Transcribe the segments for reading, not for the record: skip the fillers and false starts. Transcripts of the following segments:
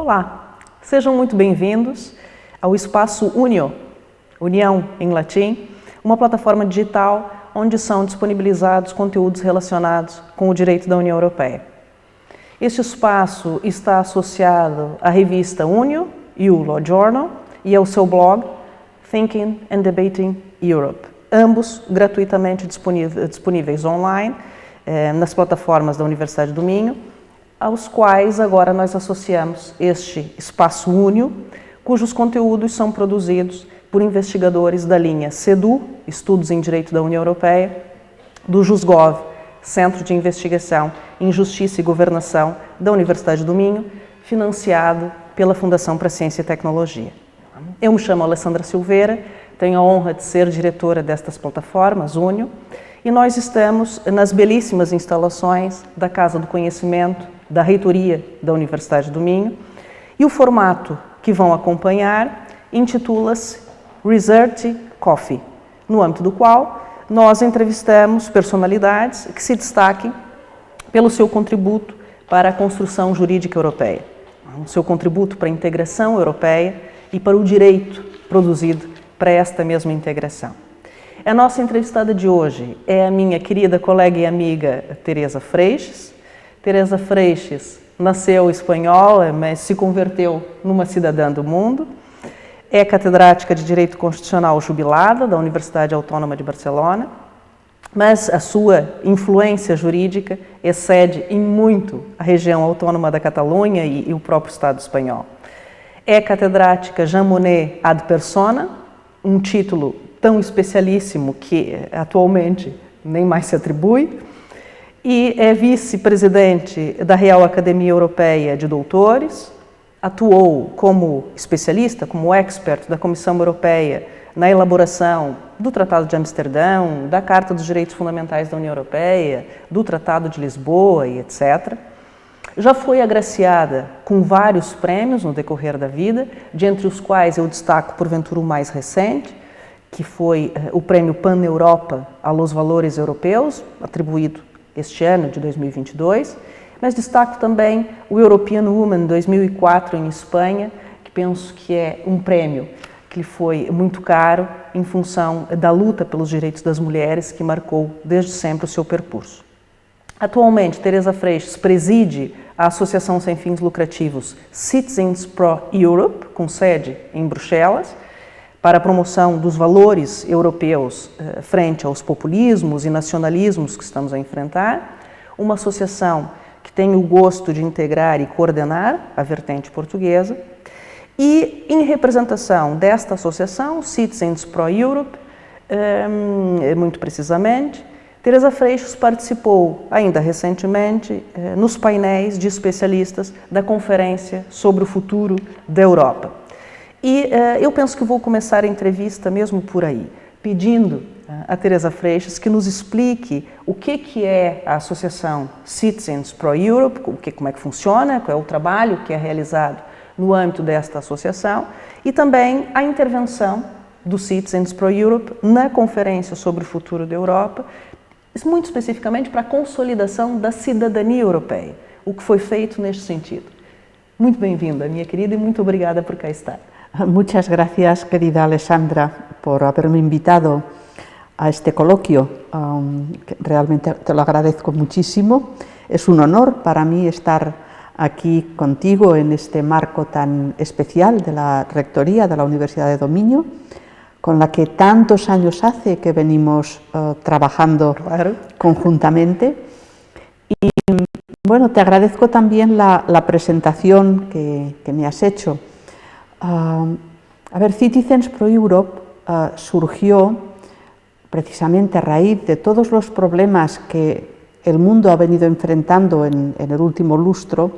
Olá, sejam muito bem-vindos ao Espaço Unio, União em latim, uma plataforma digital onde são disponibilizados conteúdos relacionados com o direito da União Europeia. Este espaço está associado à revista Unio e o Law Journal e ao seu blog Thinking and Debating Europe, ambos gratuitamente disponíveis online nas plataformas da Universidade do Minho, aos quais agora nós associamos este Espaço Unio, cujos conteúdos são produzidos por investigadores da linha CEDU, Estudos em Direito da União Europeia, do JUSGOV, Centro de Investigação em Justiça e Governação da Universidade do Minho, financiado pela Fundação para Ciência e Tecnologia. Eu me chamo Alessandra Silveira, tenho a honra de ser diretora destas plataformas, Unio, e nós estamos nas belíssimas instalações da Casa do Conhecimento, da Reitoria da Universidade do Minho, e o formato que vão acompanhar intitula-se Research Coffee, no âmbito do qual nós entrevistamos personalidades que se destaquem pelo seu contributo para a construção jurídica europeia, o seu contributo para a integração europeia e para o direito produzido para esta mesma integração. A nossa entrevistada de hoje é a minha querida colega e amiga Teresa Freixes. Teresa Freixes nasceu espanhola, mas se converteu numa cidadã do mundo. É catedrática de Direito Constitucional jubilada da Universidade Autônoma de Barcelona, mas a sua influência jurídica excede em muito a região autônoma da Catalunha e o próprio Estado espanhol. É catedrática Jean Monnet ad persona, um título tão especialíssimo que atualmente nem mais se atribui, e é vice-presidente da Real Academia Europeia de Doutores, atuou como especialista, como expert da Comissão Europeia na elaboração do Tratado de Amsterdão, da Carta dos Direitos Fundamentais da União Europeia, do Tratado de Lisboa e etc. Já foi agraciada com vários prêmios no decorrer da vida, dentre os quais eu destaco, porventura, o mais recente, que foi o Prêmio Pan-Europa aos Valores Europeus, atribuído este ano, de 2022, mas destaco também o European Woman 2004 em Espanha, que penso que é um prêmio que lhe foi muito caro em função da luta pelos direitos das mulheres, que marcou desde sempre o seu percurso. Atualmente, Teresa Freixes preside a associação sem fins lucrativos Citizens Pro Europe, com sede em Bruxelas, para a promoção dos valores europeus frente aos populismos e nacionalismos que estamos a enfrentar, uma associação que tem o gosto de integrar e coordenar a vertente portuguesa, e em representação desta associação, Citizens Pro Europe, muito precisamente, Teresa Freixes participou ainda recentemente nos painéis de especialistas da Conferência sobre o Futuro da Europa. E eu penso que vou começar a entrevista mesmo por aí, pedindo a Teresa Freixes que nos explique o que é a Associação Citizens Pro Europe, como é que funciona, qual é o trabalho que é realizado no âmbito desta associação e também a intervenção do Citizens Pro Europe na Conferência sobre o Futuro da Europa, muito especificamente para a consolidação da cidadania europeia, o que foi feito neste sentido. Muito bem-vinda, minha querida, e muito obrigada por cá estar. Muchas gracias, querida Alessandra, por haberme invitado a este coloquio. Realmente te lo agradezco muchísimo. Es un honor para mí estar aquí contigo en este marco tan especial de la Rectoría de la Universidad de Minho, con la que tantos años hace que venimos trabajando conjuntamente. Y bueno, te agradezco también la presentación que me has hecho. Citizens Pro Europe surgió precisamente a raíz de todos los problemas que el mundo ha venido enfrentando en el último lustro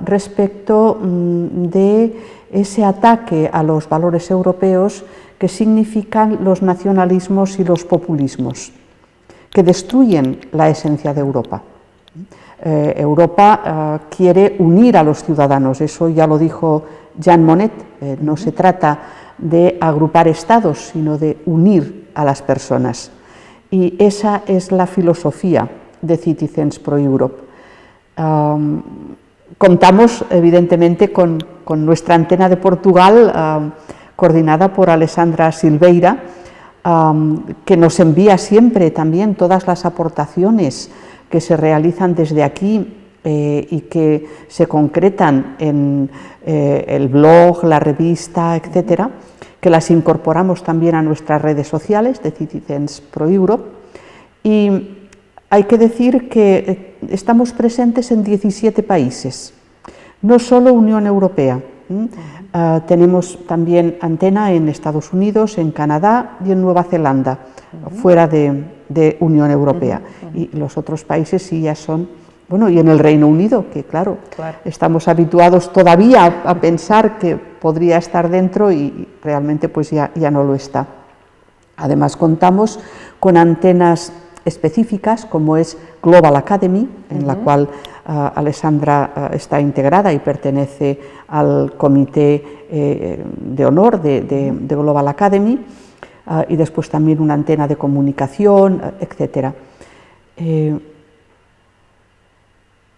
respecto de ese ataque a los valores europeos que significan los nacionalismos y los populismos, que destruyen la esencia de Europa. Europa quiere unir a los ciudadanos, eso ya lo dijo Jean Monnet, no se trata de agrupar estados, sino de unir a las personas. Y esa es la filosofía de Citizens Pro Europe. contamos evidentemente con nuestra antena de Portugal, coordinada por Alessandra Silveira, que nos envía siempre también todas las aportaciones que se realizan desde aquí y que se concretan en el blog, la revista, etcétera, que las incorporamos también a nuestras redes sociales de Citizens Pro Europe. Y hay que decir que estamos presentes en 17 países, no solo Unión Europea. Tenemos también antena en Estados Unidos, en Canadá y en Nueva Zelanda, fuera de Unión Europea. Y los otros países sí ya son, bueno, y en el Reino Unido, que claro, estamos habituados todavía a pensar que podría estar dentro y realmente pues ya no lo está. Además contamos con antenas específicas como es Global Academy, en la cual Alessandra está integrada y pertenece al comité de honor de Global Academy, y después también una antena de comunicación, etc.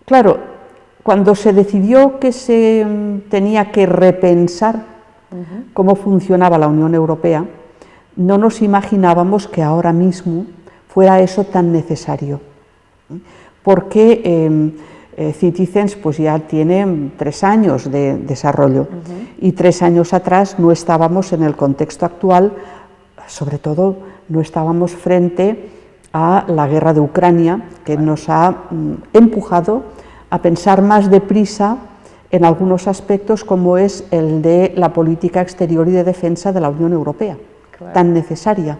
Claro, cuando se decidió que se tenía que repensar cómo funcionaba la Unión Europea, no nos imaginábamos que ahora mismo fuera eso tan necesario, porque Citizens pues ya tiene 3 años de desarrollo y 3 años atrás no estábamos en el contexto actual, sobre todo no estábamos frente a la guerra de Ucrania, que nos ha empujado a pensar más deprisa en algunos aspectos como es el de la política exterior y de defensa de la Unión Europea. Tan necesaria,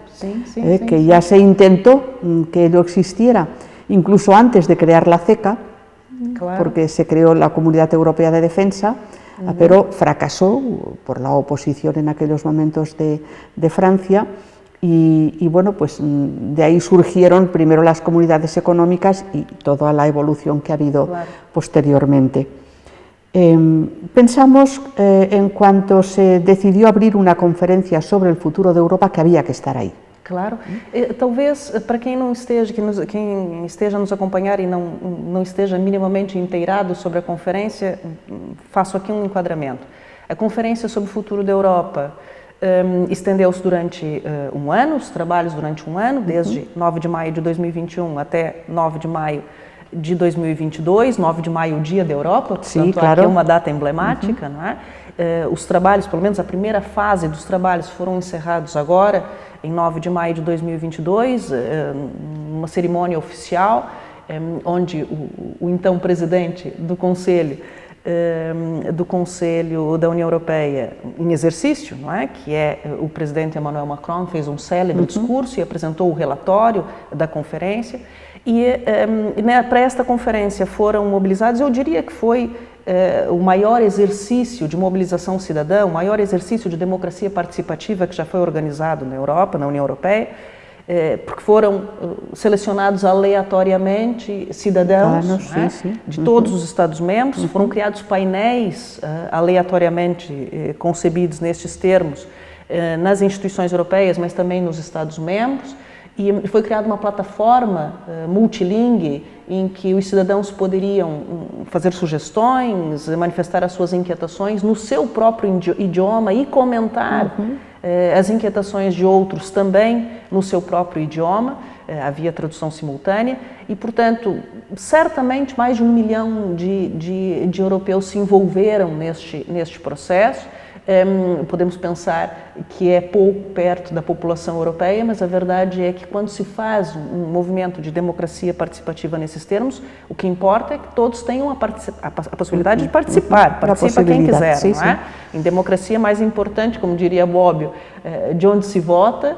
que ya se intentó que ello existiera, incluso antes de crear la CECA, porque se creó la Comunidad Europea de Defensa, pero fracasó por la oposición en aquellos momentos de Francia, y bueno, pues de ahí surgieron primero las comunidades económicas y toda la evolución que ha habido posteriormente. Pensamos, en cuanto se decidiu abrir uma conferência sobre o futuro da Europa, que havia que estar aí. Claro. Talvez, para quem não esteja, quem esteja nos acompanhar e não esteja minimamente inteirado sobre a conferência, faço aqui um enquadramento. A conferência sobre o futuro da Europa estendeu-se durante um ano, os trabalhos durante um ano, desde 9 de maio de 2021 até 9 de maio de 2022, 9 de maio, o Dia da Europa, portanto, sim, claro, aqui é uma data emblemática, não é? Os trabalhos, pelo menos a primeira fase dos trabalhos, foram encerrados agora, em 9 de maio de 2022, uma cerimônia oficial, onde o então presidente do Conselho da União Europeia em exercício, não é? Que é o presidente Emmanuel Macron, fez um célebre discurso e apresentou o relatório da conferência. E para esta conferência foram mobilizados, eu diria que foi o maior exercício de mobilização cidadã, o maior exercício de democracia participativa que já foi organizado na Europa, na União Europeia, porque foram selecionados aleatoriamente cidadãos de todos os Estados-membros, foram criados painéis aleatoriamente concebidos nestes termos nas instituições europeias, mas também nos Estados-membros, e foi criada uma plataforma multilingue em que os cidadãos poderiam fazer sugestões, manifestar as suas inquietações no seu próprio idioma e comentar as inquietações de outros também no seu próprio idioma. Havia tradução simultânea e, portanto, certamente mais de 1 milhão de europeus se envolveram neste processo. Podemos pensar que é pouco perto da população europeia, mas a verdade é que quando se faz um movimento de democracia participativa nesses termos, o que importa é que todos tenham a possibilidade de participar, participa quem quiser, não é? Em democracia, mais importante, como diria Bobbio, de onde se vota,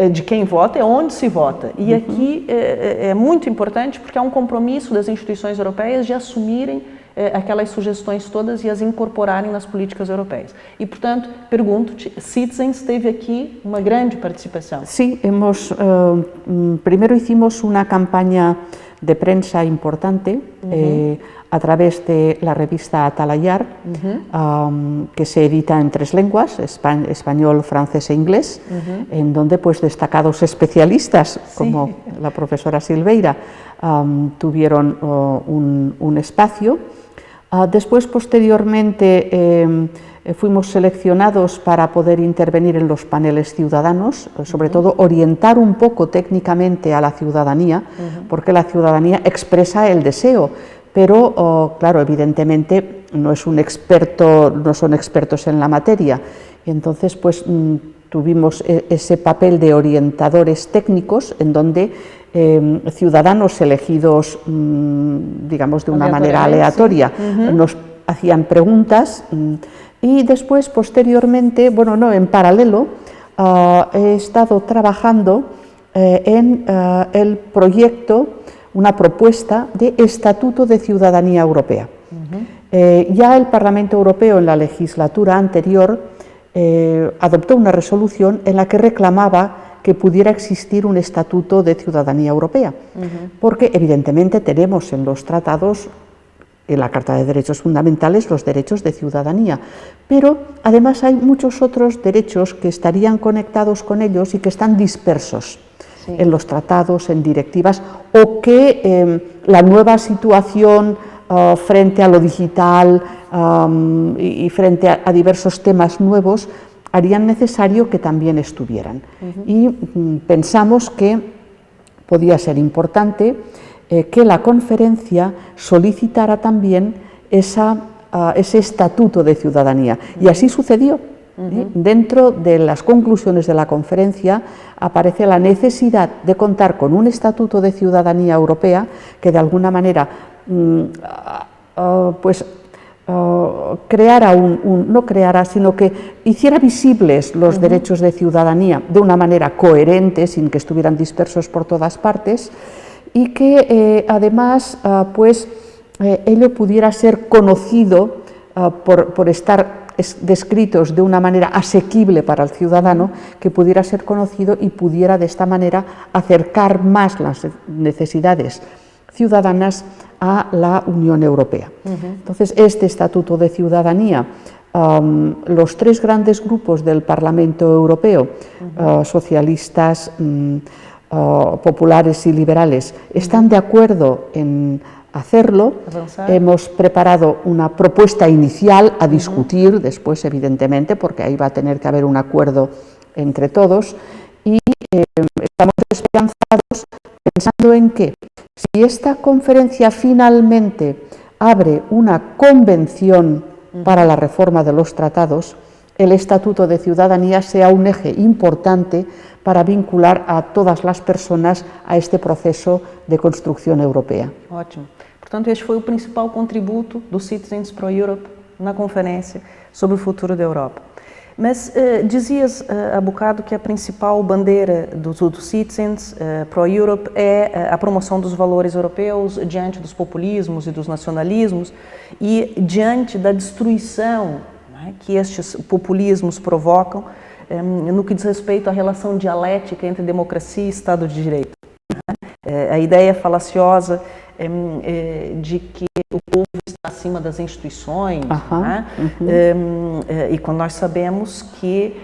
de quem vota é onde se vota. E aqui é muito importante porque há um compromisso das instituições europeias de assumirem aquelas sugestões todas e as incorporarem nas políticas europeias. E, portanto, pergunto-te, Citizens teve aqui uma grande participação. Sí, primero hicimos una campaña de prensa importante a través de la revista Atalayar, que se edita en 3 lenguas, español, francés e inglés, en donde pues destacados especialistas como la profesora Silveira tuvieron un espacio. Después, posteriormente, fuimos seleccionados para poder intervenir en los paneles ciudadanos, sobre todo orientar un poco técnicamente a la ciudadanía, porque la ciudadanía expresa el deseo, pero claro, evidentemente no son expertos en la materia. Y entonces, pues tuvimos ese papel de orientadores técnicos en donde ciudadanos elegidos, digamos, de una manera aleatoria, nos hacían preguntas. Y después, posteriormente, bueno, no, en paralelo, he estado trabajando en el proyecto, una propuesta de Estatuto de Ciudadanía Europea. Ya el Parlamento Europeo, en la legislatura anterior, adoptó una resolución en la que reclamaba que pudiera existir un Estatuto de Ciudadanía Europea, porque evidentemente tenemos en los tratados, en la Carta de Derechos Fundamentales, los derechos de ciudadanía, pero además hay muchos otros derechos que estarían conectados con ellos y que están dispersos en los tratados, en directivas, o que la nueva situación frente a lo digital y frente a diversos temas nuevos harían necesario que también estuvieran. Y pensamos que podía ser importante que la conferencia solicitara también ese estatuto de ciudadanía. Y así sucedió. Dentro de las conclusiones de la conferencia aparece la necesidad de contar con un estatuto de ciudadanía europea que de alguna manera sino que hiciera visibles los derechos de ciudadanía de una manera coherente, sin que estuvieran dispersos por todas partes, y que además ello pudiera ser conocido por estar descritos de una manera asequible para el ciudadano, que pudiera ser conocido y pudiera de esta manera acercar más las necesidades ciudadanas a la Unión Europea. Entonces, este Estatuto de Ciudadanía, los tres grandes grupos del Parlamento Europeo, socialistas, populares y liberales, están de acuerdo en hacerlo. Hemos preparado una propuesta inicial a discutir después, evidentemente, porque ahí va a tener que haber un acuerdo entre todos, y estamos esperanzados pensando en que si esta conferencia finalmente abre una convención para la reforma de los tratados, el Estatuto de Ciudadanía sea un eje importante para vincular a todas las personas a este proceso de construcción europea. Ótimo. Portanto, este foi o principal contributo do Citizens Pro Europe na conferência sobre o futuro da Europa. Mas dizias há bocado que a principal bandeira do Citizens Pro Europe é a promoção dos valores europeus diante dos populismos e dos nacionalismos e diante da destruição, né, que estes populismos provocam no que diz respeito à relação dialética entre democracia e Estado de Direito. A ideia falaciosa de que o povo está acima das instituições, né? E quando nós sabemos que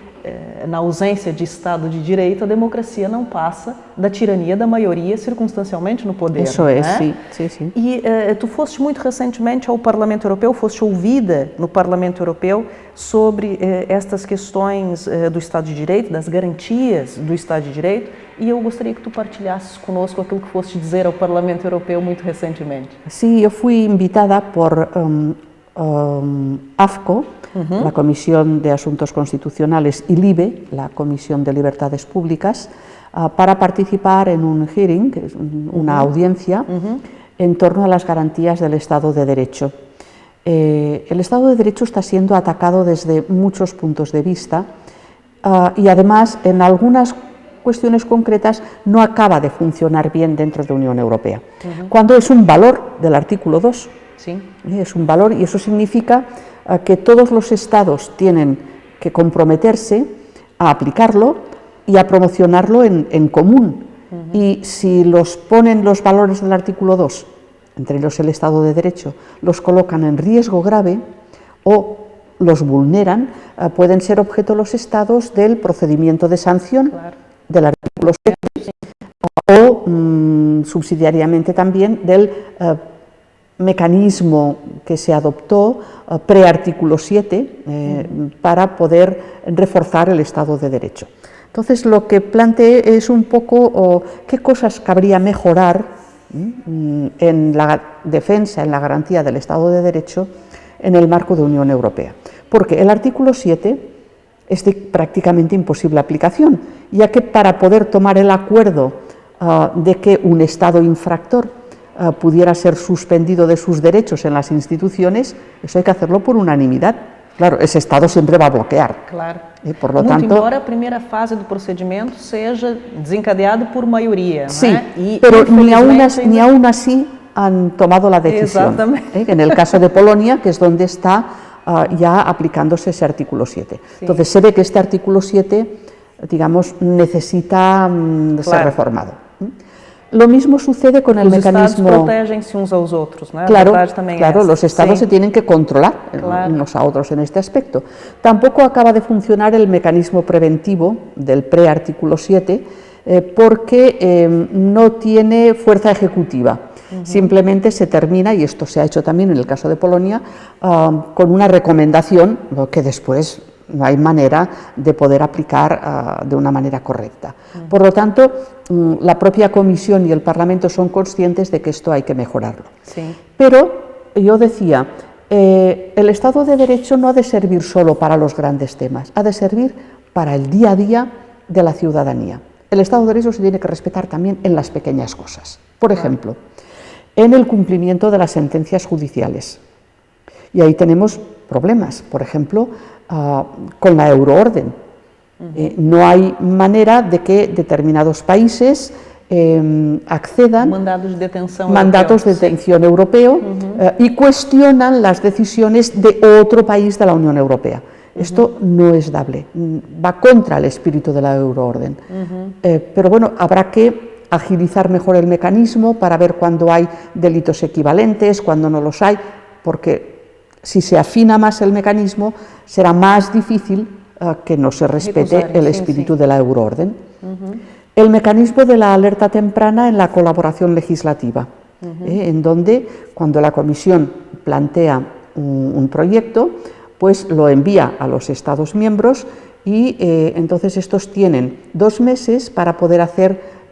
na ausência de Estado de Direito, a democracia não passa da tirania da maioria circunstancialmente no poder. Isso é, né? sim. E tu foste muito recentemente ao Parlamento Europeu, foste ouvida no Parlamento Europeu sobre estas questões do Estado de Direito, das garantias do Estado de Direito, e eu gostaria que tu partilhasses conosco aquilo que foste dizer ao Parlamento Europeu muito recentemente. Sí, yo fui invitada por AFCO, la Comisión de Asuntos Constitucionales, y LIBE, la Comisión de Libertades Públicas, para participar en un hearing, una audiencia, en torno a las garantías del Estado de Derecho. El Estado de Derecho está siendo atacado desde muchos puntos de vista y además en algunas cuestiones concretas no acaba de funcionar bien dentro de la Unión Europea, cuando es un valor del artículo 2. Sí. Es un valor y eso significa que todos los Estados tienen que comprometerse a aplicarlo y a promocionarlo en común. Y si los ponen los valores del artículo 2, entre ellos el Estado de Derecho, los colocan en riesgo grave o los vulneran, pueden ser objeto los Estados del procedimiento de sanción, del artículo 7, o subsidiariamente también del mecanismo que se adoptó pre-artículo 7 para poder reforzar el Estado de Derecho. Entonces, lo que planteé es un poco qué cosas cabría mejorar en la defensa, en la garantía del Estado de Derecho en el marco de Unión Europea. Porque el artículo 7 es de prácticamente imposible aplicación, ya que para poder tomar el acuerdo de que un Estado infractor pudiera ser suspendido de sus derechos en las instituciones, eso hay que hacerlo por unanimidad. Claro, ese Estado siempre va a bloquear. Claro. Por lo Muito tanto, embora a primeira fase do procedimento seja desencadeado por maioria, sí, né? E, pero ni infelizmente, aún así han tomado la decisión. Exactamente. En el caso de Polonia, que es donde está ya aplicándose ese artículo 7. Sí. Entonces se ve que este artículo 7, digamos, necesita ser Claro. reformado. Lo mismo sucede con el Os mecanismo... estados protegen-se uns aos outros, né? Claro, A verdade também é claro, essa. los estados Sim. se tienen que controlar Claro. unos a otros en este aspecto. Tampoco acaba de funcionar el mecanismo preventivo del pre-artículo 7 porque no tiene fuerza ejecutiva. Simplemente se termina, y esto se ha hecho también en el caso de Polonia, con una recomendación que después no hay manera de poder aplicar de una manera correcta. Por lo tanto, la propia Comisión y el Parlamento son conscientes de que esto hay que mejorarlo. Sí. Pero yo decía, el Estado de Derecho no ha de servir solo para los grandes temas, ha de servir para el día a día de la ciudadanía. El Estado de Derecho se tiene que respetar también en las pequeñas cosas. Por ejemplo, en el cumplimiento de las sentencias judiciales. Y ahí tenemos problemas, por ejemplo, con la euroorden. No hay manera de que determinados países accedan mandatos de detención europeo y cuestionan las decisiones de otro país de la Unión Europea. Esto no es dable, va contra el espíritu de la euroorden. Pero bueno, habrá que agilizar mejor el mecanismo para ver cuándo hay delitos equivalentes, cuándo no los hay, porque si se afina más el mecanismo, será más difícil que no se respete el espíritu de la euroorden. El mecanismo de la alerta temprana en la colaboración legislativa, en donde cuando la Comisión plantea un proyecto, pues lo envía a los Estados miembros y entonces estos tienen 2 meses para poder hacer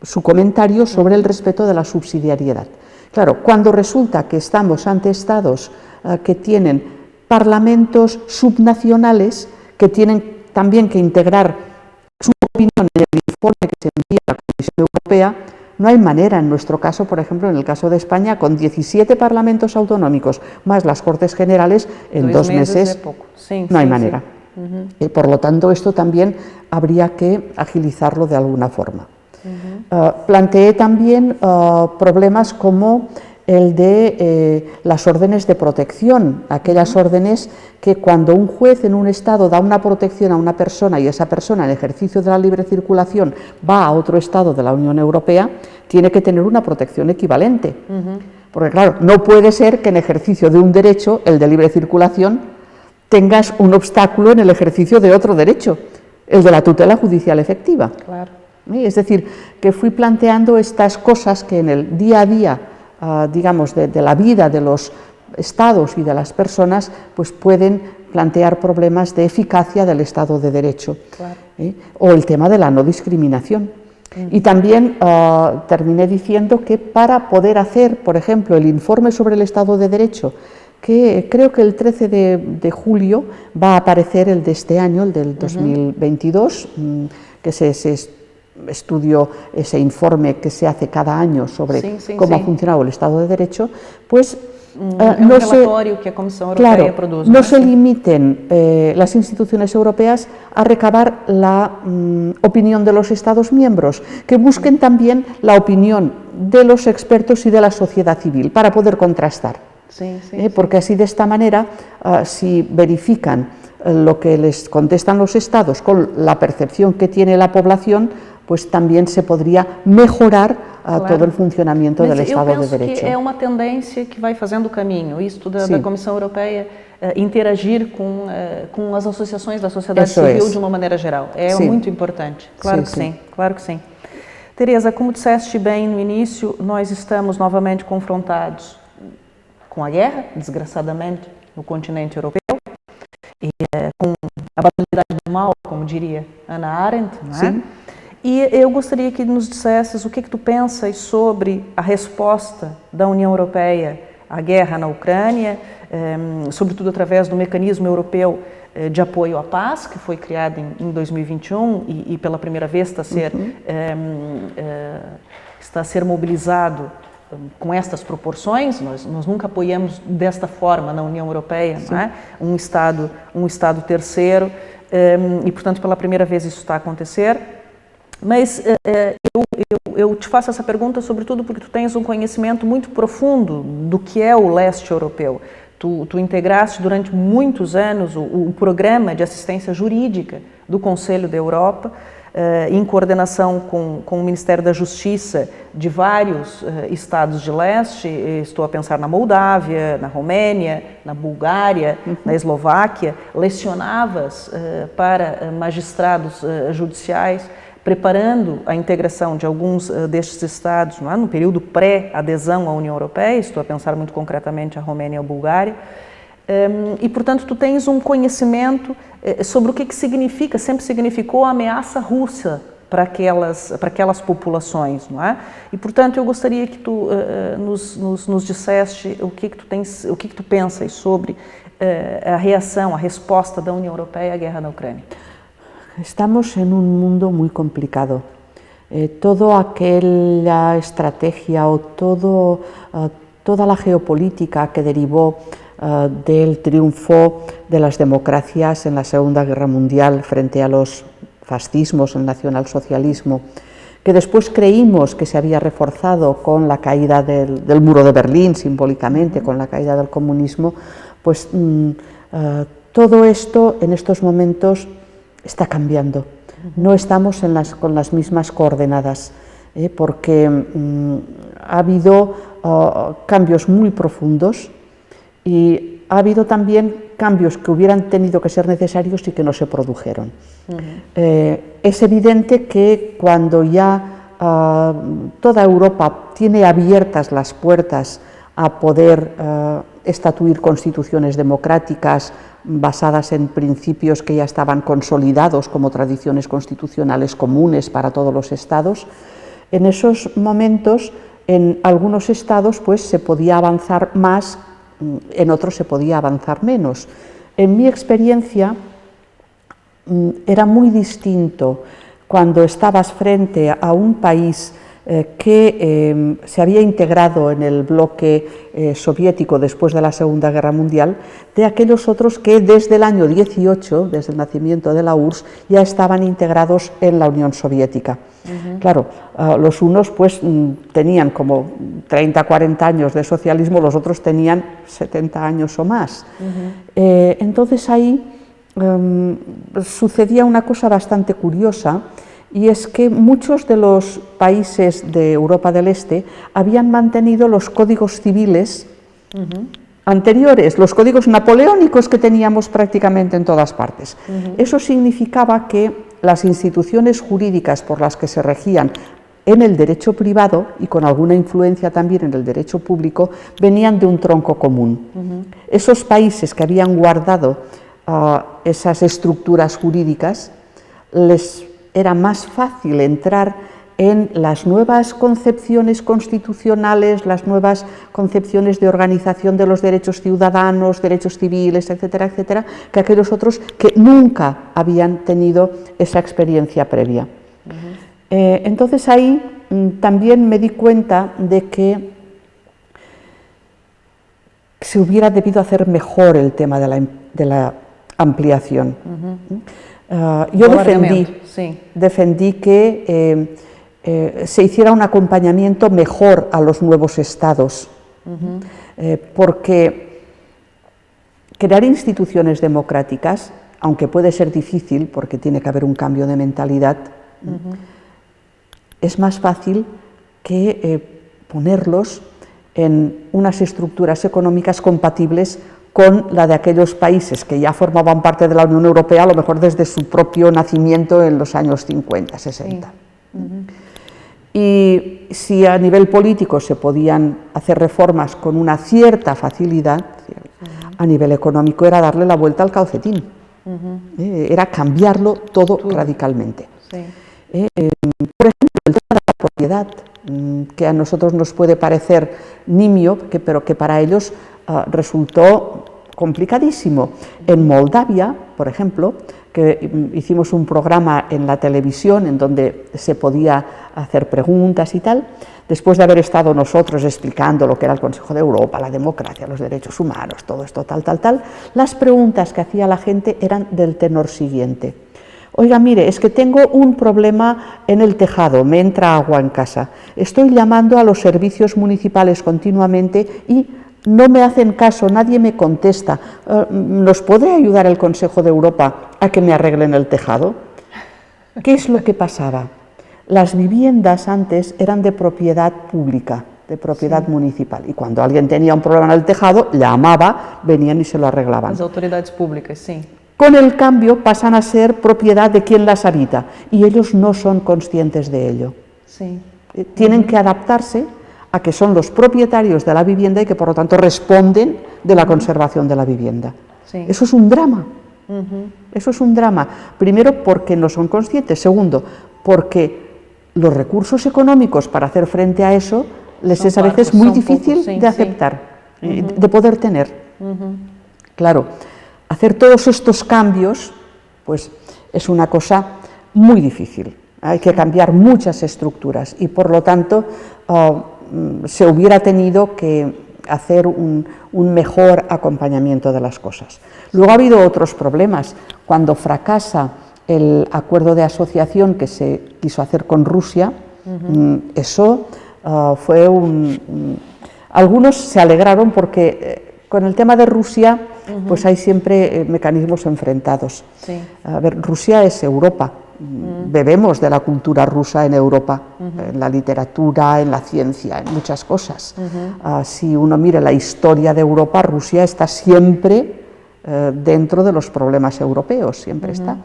su comentario sobre el respeto de la subsidiariedad. Claro, cuando resulta que estamos ante estados que tienen parlamentos subnacionales, que tienen también que integrar su opinión en el informe que se envía a la Comisión Europea, no hay manera, en nuestro caso, por ejemplo, en el caso de España, con 17 parlamentos autonómicos más las Cortes Generales, en 2 meses no hay manera. Por lo tanto, esto también habría que agilizarlo de alguna forma. Planteé también problemas como el de las órdenes de protección, aquellas órdenes que cuando un juez en un estado da una protección a una persona y esa persona en ejercicio de la libre circulación va a otro estado de la Unión Europea, tiene que tener una protección equivalente. Porque claro, no puede ser que en ejercicio de un derecho, el de libre circulación, tengas un obstáculo en el ejercicio de otro derecho, el de la tutela judicial efectiva. Claro. Es decir, que fui planteando estas cosas que en el día a día, digamos, de la vida de los estados y de las personas, pues pueden plantear problemas de eficacia del Estado de Derecho. Claro. O el tema de la no discriminación. Y también terminé diciendo que para poder hacer, por ejemplo, el informe sobre el Estado de Derecho, que creo que el 13 de julio va a aparecer el de este año, el del 2022, que estudio ese informe que se hace cada año sobre cómo ha funcionado el Estado de Derecho, pues no se limiten las instituciones europeas a recabar la opinión de los Estados miembros, que busquen también la opinión de los expertos y de la sociedad civil para poder contrastar. Porque así, de esta manera, si verifican lo que les contestan los Estados con la percepción que tiene la población, pues también se podría mejorar todo el funcionamiento del Estado de Derecho. Eu penso que é uma tendência que vai fazendo o caminho, isto da Comissão Europeia interagir com as associações da sociedade civil de uma maneira geral. É muito importante, claro que sim, claro que sim. Teresa, como disseste bem no início, nós estamos novamente confrontados com a guerra, desgraçadamente, no continente europeu, e com a banalidade do mal, como diria Hannah Arendt, não é? Sim. E eu gostaria que nos dissesses o que tu pensas sobre a resposta da União Europeia à guerra na Ucrânia, sobretudo através do mecanismo europeu de apoio à paz, que foi criado em 2021 e pela primeira vez está a ser mobilizado com estas proporções. Nós nunca apoiamos desta forma na União Europeia, não é? Um Estado terceiro, e portanto pela primeira vez isso está a acontecer. Mas eu te faço essa pergunta sobretudo porque tu tens um conhecimento muito profundo do que é o leste europeu. Tu integraste durante muitos anos o programa de assistência jurídica do Conselho da Europa, em coordenação com o Ministério da Justiça de vários estados de leste. Estou a pensar na Moldávia, na Romênia, na Bulgária, na Eslováquia. Lecionavas para magistrados judiciais, preparando a integração de alguns destes estados, não é? No período pré-adesão à União Europeia. Estou a pensar muito concretamente a Romênia e a Bulgária. E, portanto, tu tens um conhecimento sobre o que significa, sempre significou a ameaça russa para aquelas populações, não é? E, portanto, eu gostaria que tu nos disseste o que tu pensas sobre a reação, a resposta da União Europeia à guerra na Ucrânia. Estamos en un mundo muy complicado. Toda aquella estrategia o toda la geopolítica que derivó del triunfo de las democracias en la Segunda Guerra Mundial frente a los fascismos, el nacionalsocialismo, que después creímos que se había reforzado con la caída del muro de Berlín, simbólicamente, con la caída del comunismo, pues todo esto en estos momentos está cambiando. No estamos con las mismas coordenadas, porque ha habido cambios muy profundos y ha habido también cambios que hubieran tenido que ser necesarios y que no se produjeron. Es evidente que cuando ya toda Europa tiene abiertas las puertas a poder estatuir constituciones democráticas basadas en principios que ya estaban consolidados como tradiciones constitucionales comunes para todos los estados, en esos momentos en algunos estados pues se podía avanzar más, en otros se podía avanzar menos. En mi experiencia era muy distinto cuando estabas frente a un país que se había integrado en el bloque soviético después de la Segunda Guerra Mundial, de aquellos otros que desde el año 18, desde el nacimiento de la URSS, ya estaban integrados en la Unión Soviética. Claro, los unos pues tenían como 30, 40 años de socialismo, los otros tenían 70 años o más. Entonces ahí sucedía una cosa bastante curiosa, y es que muchos de los países de Europa del Este habían mantenido los códigos civiles anteriores, los códigos napoleónicos que teníamos prácticamente en todas partes. Eso significaba que las instituciones jurídicas por las que se regían en el derecho privado y con alguna influencia también en el derecho público venían de un tronco común. Esos países que habían guardado esas estructuras jurídicas les era más fácil entrar en las nuevas concepciones constitucionales, las nuevas concepciones de organización de los derechos ciudadanos, derechos civiles, etcétera, etcétera, que aquellos otros que nunca habían tenido esa experiencia previa. Entonces ahí también me di cuenta de que se hubiera debido hacer mejor el tema de la ampliación. Yo defendí que se hiciera un acompañamiento mejor a los nuevos estados, porque crear instituciones democráticas, aunque puede ser difícil porque tiene que haber un cambio de mentalidad, es más fácil que ponerlos en unas estructuras económicas compatibles con la de aquellos países que ya formaban parte de la Unión Europea, a lo mejor desde su propio nacimiento en los años 50, 60. Y si a nivel político se podían hacer reformas con una cierta facilidad, a nivel económico era darle la vuelta al calcetín, era cambiarlo todo radicalmente. Sí. Por ejemplo, el tema de la propiedad, que a nosotros nos puede parecer nimio, pero que para ellos resultó complicadísimo. En Moldavia, por ejemplo, que hicimos un programa en la televisión en donde se podía hacer preguntas y tal, después de haber estado nosotros explicando lo que era el Consejo de Europa, la democracia, los derechos humanos, todo esto, tal, las preguntas que hacía la gente eran del tenor siguiente. Oiga, mire, es que tengo un problema en el tejado, me entra agua en casa, estoy llamando a los servicios municipales continuamente y no me hacen caso, nadie me contesta. ¿Nos puede ayudar el Consejo de Europa a que me arreglen el tejado? ¿Qué es lo que pasaba? Las viviendas antes eran de propiedad pública, de propiedad municipal, y cuando alguien tenía un problema en el tejado, llamaba, venían y se lo arreglaban. Las autoridades públicas, sí. Con el cambio pasan a ser propiedad de quien las habita, y ellos no son conscientes de ello. Sí. Tienen que adaptarse a que son los propietarios de la vivienda y que por lo tanto responden de la conservación de la vivienda. Sí. Eso es un drama. Eso es un drama. Primero, porque no son conscientes. Segundo, porque los recursos económicos para hacer frente a eso les es a veces muy difícil de aceptar, de poder tener. Claro, hacer todos estos cambios, pues es una cosa muy difícil. Hay que cambiar muchas estructuras y por lo tanto se hubiera tenido que hacer un mejor acompañamiento de las cosas. Luego ha habido otros problemas. Cuando fracasa el acuerdo de asociación que se quiso hacer con Rusia, eso fue algunos se alegraron porque con el tema de Rusia pues hay siempre mecanismos enfrentados. Sí. A ver, Rusia es Europa. Bebemos de la cultura rusa en Europa, en la literatura, en la ciencia, en muchas cosas. Si uno mira la historia de Europa, Rusia está siempre dentro de los problemas europeos, siempre está.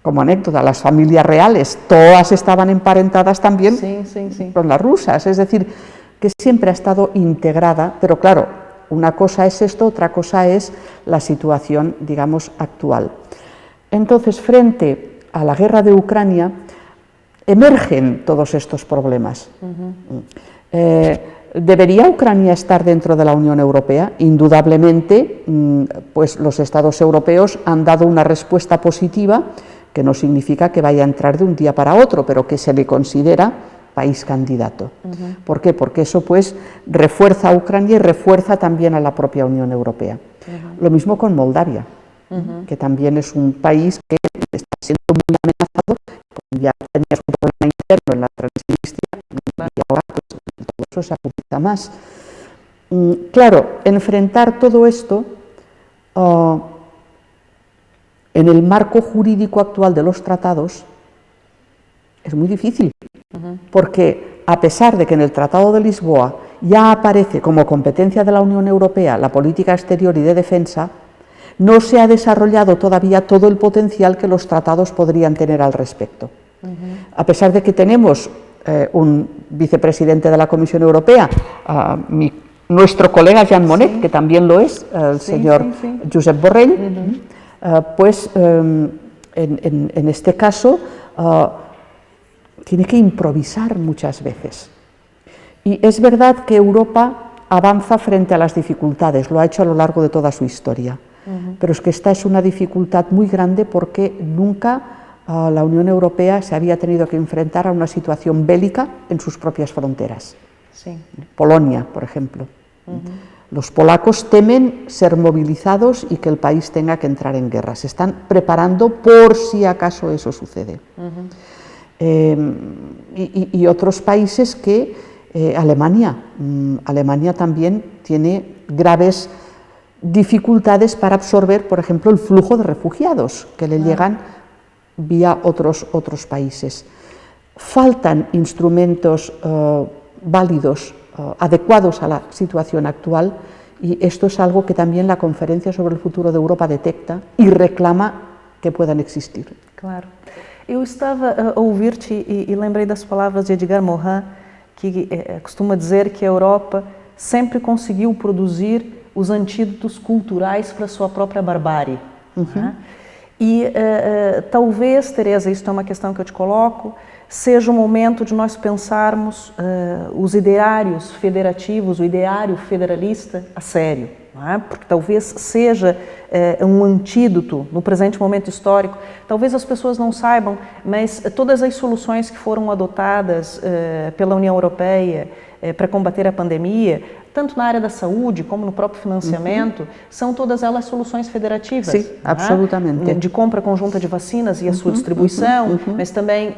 Como anécdota, las familias reales, todas estaban emparentadas también con las rusas, es decir, que siempre ha estado integrada, pero claro, una cosa es esto, otra cosa es la situación, digamos, actual. Entonces, frente a la guerra de Ucrania, emergen todos estos problemas. ¿Debería Ucrania estar dentro de la Unión Europea? Indudablemente, pues los Estados europeos han dado una respuesta positiva, que no significa que vaya a entrar de un día para otro, pero que se le considera país candidato. ¿Por qué? Porque eso pues refuerza a Ucrania y refuerza también a la propia Unión Europea. Lo mismo con Moldavia, que también es un país que está siendo muy amenazado, ya tenía su problema interno en la Transnistria y ahora pues, todo eso se agudiza más. Claro, enfrentar todo esto en el marco jurídico actual de los tratados es muy difícil, porque a pesar de que en el Tratado de Lisboa ya aparece como competencia de la Unión Europea la política exterior y de defensa, no se ha desarrollado todavía todo el potencial que los tratados podrían tener al respecto. A pesar de que tenemos un vicepresidente de la Comisión Europea, nuestro colega Jean Monnet, que también lo es, el señor Josep Borrell, pues en este caso tiene que improvisar muchas veces. Y es verdad que Europa avanza frente a las dificultades, lo ha hecho a lo largo de toda su historia. Pero es que esta es una dificultad muy grande porque nunca la Unión Europea se había tenido que enfrentar a una situación bélica en sus propias fronteras. Polonia, por ejemplo. Los polacos temen ser movilizados y que el país tenga que entrar en guerra. Se están preparando por si acaso eso sucede. Y otros países que Alemania también tiene graves dificultades para absorber, por ejemplo, el flujo de refugiados que le llegan vía otros países. Faltan instrumentos válidos, adecuados a la situación actual, y esto es algo que también la Conferencia sobre el Futuro de Europa detecta y reclama que puedan existir. Claro. Eu estava a ouvir-te e lembrei das palavras de Edgar Morin, que costuma dizer que a Europa sempre conseguiu produzir os antídotos culturais para a sua própria barbárie. Né? E talvez, Teresa, isso é uma questão que eu te coloco, seja o momento de nós pensarmos os ideários federativos, o ideário federalista a sério. Não é? Porque talvez seja um antídoto no presente momento histórico. Talvez as pessoas não saibam, mas todas as soluções que foram adotadas pela União Europeia para combater a pandemia, tanto na área da saúde como no próprio financiamento, são todas elas soluções federativas. Sim, absolutamente. De compra conjunta de vacinas e a sua distribuição, mas também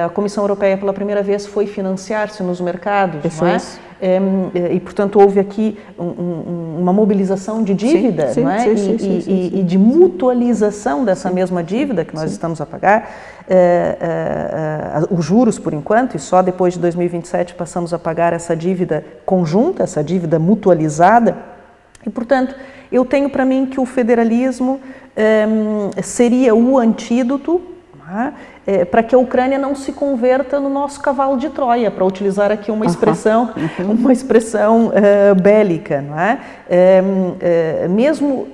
a Comissão Europeia pela primeira vez foi financiar-se nos mercados. Isso não é? E, portanto, houve aqui uma mobilização de dívida, sim, não é? E de mutualização dessa mesma dívida que nós estamos a pagar. Os juros, por enquanto, e só depois de 2027 passamos a pagar essa dívida conjunta, essa dívida mutualizada. E, portanto, eu tenho para mim que o federalismo seria o antídoto para que a Ucrânia não se converta no nosso cavalo de Troia, para utilizar aqui uma expressão, bélica, não é? Mesmo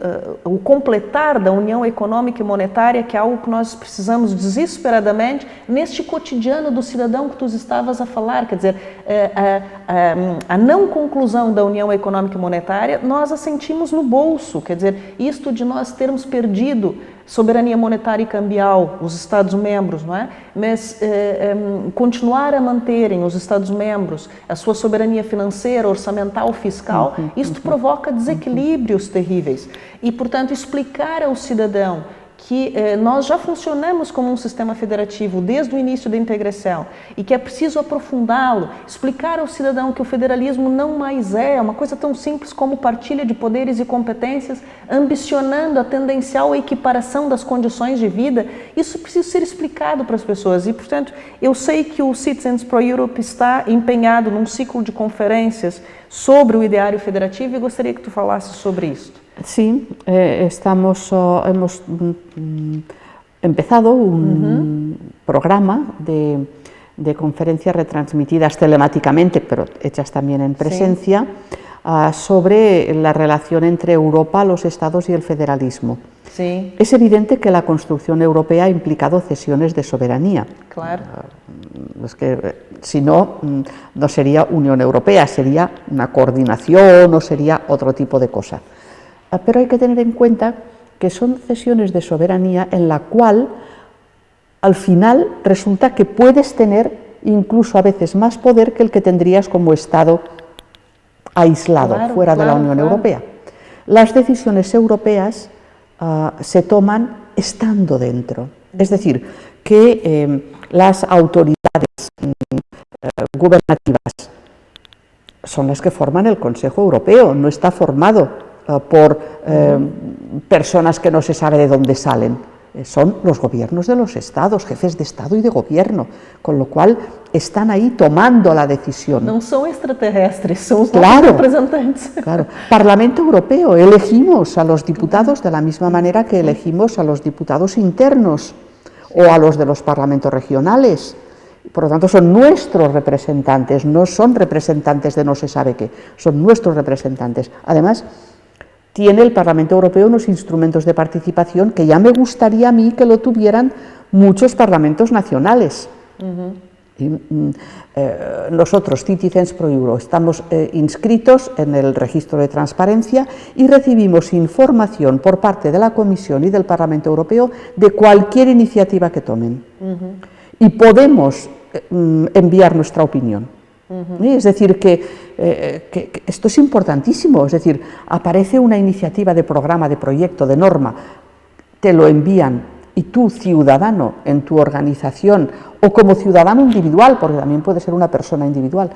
o completar da União Econômica e Monetária, que é algo que nós precisamos desesperadamente neste cotidiano do cidadão que tu estavas a falar, quer dizer, a não conclusão da União Econômica e Monetária, nós a sentimos no bolso, quer dizer, isto de nós termos perdido soberania monetária e cambial, os Estados-membros, não é? Mas continuar a manterem os Estados-membros a sua soberania financeira, orçamental, fiscal, isto provoca desequilíbrios terríveis. E, portanto, explicar ao cidadão que nós já funcionamos como um sistema federativo desde o início da integração e que é preciso aprofundá-lo, explicar ao cidadão que o federalismo não mais é uma coisa tão simples como partilha de poderes e competências, ambicionando a tendencial equiparação das condições de vida, isso precisa ser explicado para as pessoas. E, portanto, eu sei que o Citizens for Europe está empenhado num ciclo de conferências sobre o ideário federativo e gostaria que tu falasses sobre isso. Sí, hemos empezado un programa de conferencias retransmitidas telemáticamente, pero hechas también en presencia, sobre la relación entre Europa, los Estados y el federalismo. Sí. Es evidente que la construcción europea ha implicado cesiones de soberanía. Claro. Es que si no, no sería Unión Europea, sería una coordinación o sería otro tipo de cosa. Pero hay que tener en cuenta que son cesiones de soberanía en la cual al final resulta que puedes tener incluso a veces más poder que el que tendrías como Estado aislado, fuera de la Unión Europea. Las decisiones europeas se toman estando dentro, es decir, que las autoridades gubernativas son las que forman el Consejo Europeo, no está formado por personas que no se sabe de dónde salen. Son los gobiernos de los estados, jefes de Estado y de gobierno, con lo cual están ahí tomando la decisión. No son extraterrestres, son los representantes. Claro. Parlamento Europeo, elegimos a los diputados de la misma manera que elegimos a los diputados internos o a los de los parlamentos regionales. Por lo tanto, son nuestros representantes, no son representantes de no se sabe qué, son nuestros representantes. Además, tiene el Parlamento Europeo unos instrumentos de participación que ya me gustaría a mí que lo tuvieran muchos parlamentos nacionales. Nosotros, Citizens for Europe, estamos inscritos en el registro de transparencia y recibimos información por parte de la Comisión y del Parlamento Europeo de cualquier iniciativa que tomen. Y podemos enviar nuestra opinión. Es decir, que esto es importantísimo, es decir, aparece una iniciativa de programa, de proyecto, de norma, te lo envían y tú, ciudadano, en tu organización o como ciudadano individual, porque también puede ser una persona individual,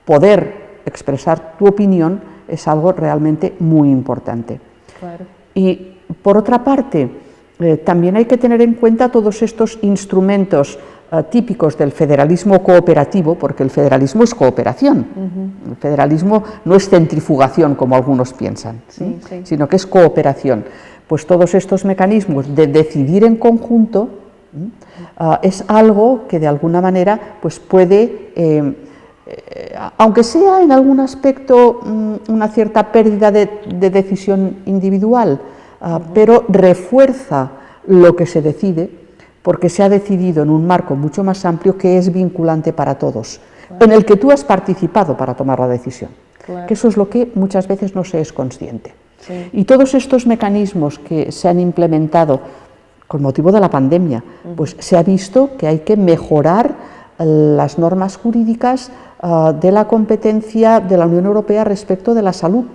poder expresar tu opinión es algo realmente muy importante. Claro. Y por otra parte, también hay que tener en cuenta todos estos instrumentos típicos del federalismo cooperativo, porque el federalismo es cooperación. El federalismo no es centrifugación, como algunos piensan, sino que es cooperación. Pues todos estos mecanismos de decidir en conjunto es algo que de alguna manera pues puede, aunque sea en algún aspecto una cierta pérdida de decisión individual, pero refuerza lo que se decide, porque se ha decidido en un marco mucho más amplio que es vinculante para todos, en el que tú has participado para tomar la decisión, que eso es lo que muchas veces no se es consciente. Y todos estos mecanismos que se han implementado con motivo de la pandemia, pues se ha visto que hay que mejorar las normas jurídicas de la competencia de la Unión Europea respecto de la salud,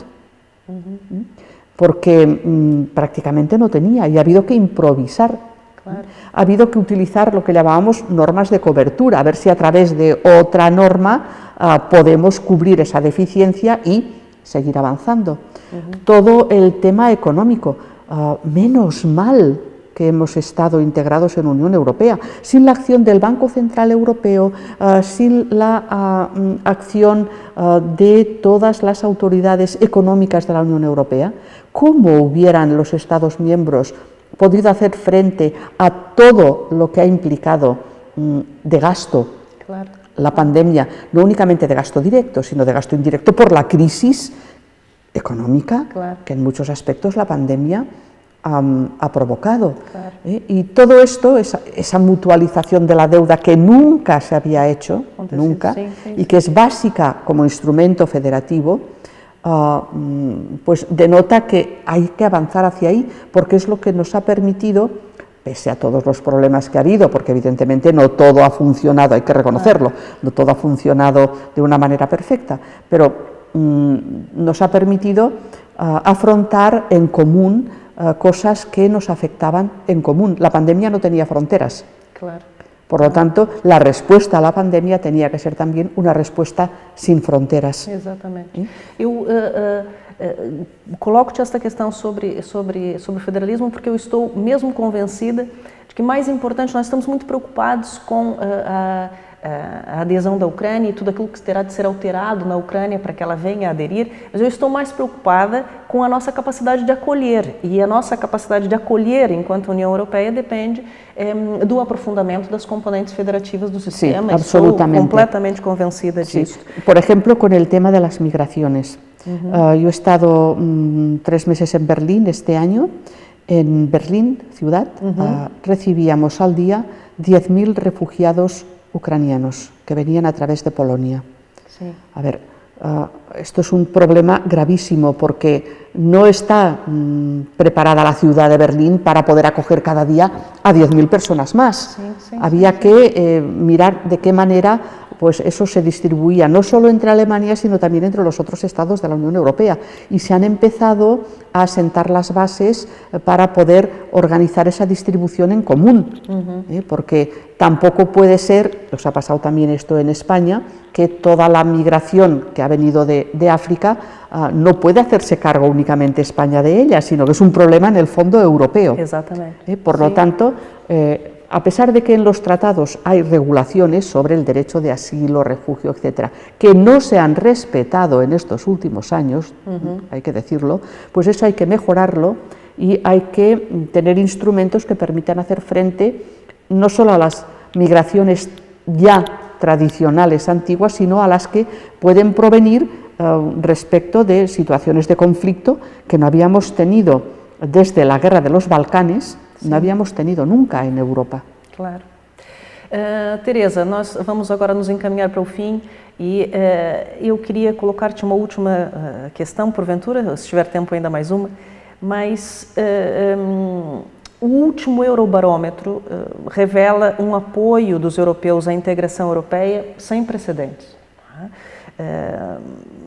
porque prácticamente no tenía y ha habido que improvisar. Ha habido que utilizar lo que llamábamos normas de cobertura, a ver si a través de otra norma podemos cubrir esa deficiencia y seguir avanzando. Todo el tema económico, menos mal que hemos estado integrados en la Unión Europea. Sin la acción del Banco Central Europeo, sin la acción de todas las autoridades económicas de la Unión Europea, ¿cómo hubieran los Estados miembros podido hacer frente a todo lo que ha implicado de gasto la pandemia, no únicamente de gasto directo, sino de gasto indirecto por la crisis económica que en muchos aspectos la pandemia ha provocado? Y todo esto, esa mutualización de la deuda que nunca se había hecho, y que es básica como instrumento federativo, pues denota que hay que avanzar hacia ahí, porque es lo que nos ha permitido, pese a todos los problemas que ha habido, porque evidentemente no todo ha funcionado, hay que reconocerlo, no todo ha funcionado de una manera perfecta, pero nos ha permitido afrontar en común cosas que nos afectaban en común. La pandemia no tenía fronteras. Por lo tanto, la resposta a la pandemia tenía que ser también una resposta sin fronteiras. Exatamente. Eu coloco-te esta questão sobre o federalismo porque eu estou mesmo convencida de que, mais importante, nós estamos muito preocupados com a adesão da Ucrânia e tudo aquilo que terá de ser alterado na Ucrânia para que ela venha a aderir, mas eu estou mais preocupada com a nossa capacidade de acolher, e a nossa capacidade de acolher enquanto União Europeia depende do aprofundamento das componentes federativas do sistema. Sí, absolutamente. Estou completamente convencida disso. Por ejemplo, con el tema de las migraciones. Yo he estado 3 meses en Berlín este año. En Berlín, ciudad, recibíamos al día 10.000 refugiados ucranianos que venían a través de Polonia. A ver, esto es un problema gravísimo porque no está preparada la ciudad de Berlín para poder acoger cada día a 10.000 personas más. Había que mirar de qué manera pues eso se distribuía no solo entre Alemania, sino también entre los otros estados de la Unión Europea. Y se han empezado a sentar las bases para poder organizar esa distribución en común, porque tampoco puede ser, os ha pasado también esto en España, que toda la migración que ha venido de África no puede hacerse cargo únicamente España de ella, sino que es un problema en el fondo europeo. Exactamente. Por lo tanto, a pesar de que en los tratados hay regulaciones sobre el derecho de asilo, refugio, etcétera, que no se han respetado en estos últimos años, hay que decirlo, pues eso hay que mejorarlo y hay que tener instrumentos que permitan hacer frente no solo a las migraciones ya tradicionales antiguas, sino a las que pueden provenir respecto de situaciones de conflicto que no habíamos tenido desde la guerra de los Balcanes, no habíamos tenido nunca en Europa. Claro. Teresa, nós vamos agora nos encaminhar para o fim e eu queria colocar-te uma última questão, porventura, se tiver tempo ainda mais uma, mas o último Eurobarômetro revela um apoio dos europeus à integração europeia sem precedentes.